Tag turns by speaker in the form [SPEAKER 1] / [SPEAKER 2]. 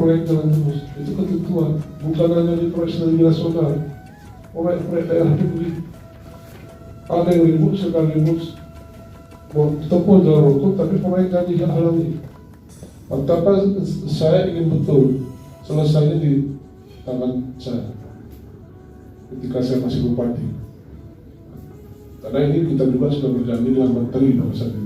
[SPEAKER 1] proyek jalan terus. Itu ketentuan, bukan hanya di proyek strategi nasional, proyek daerah itu ada yang ribut sekaligus mau tempuh jalan rukun, tapi proyek jadi halangi. Maka saya ingin betul selesainya di tangan saya ketika saya masih bupati. Karena ini kita juga sudah berjanji dengan menteri pada saat itu.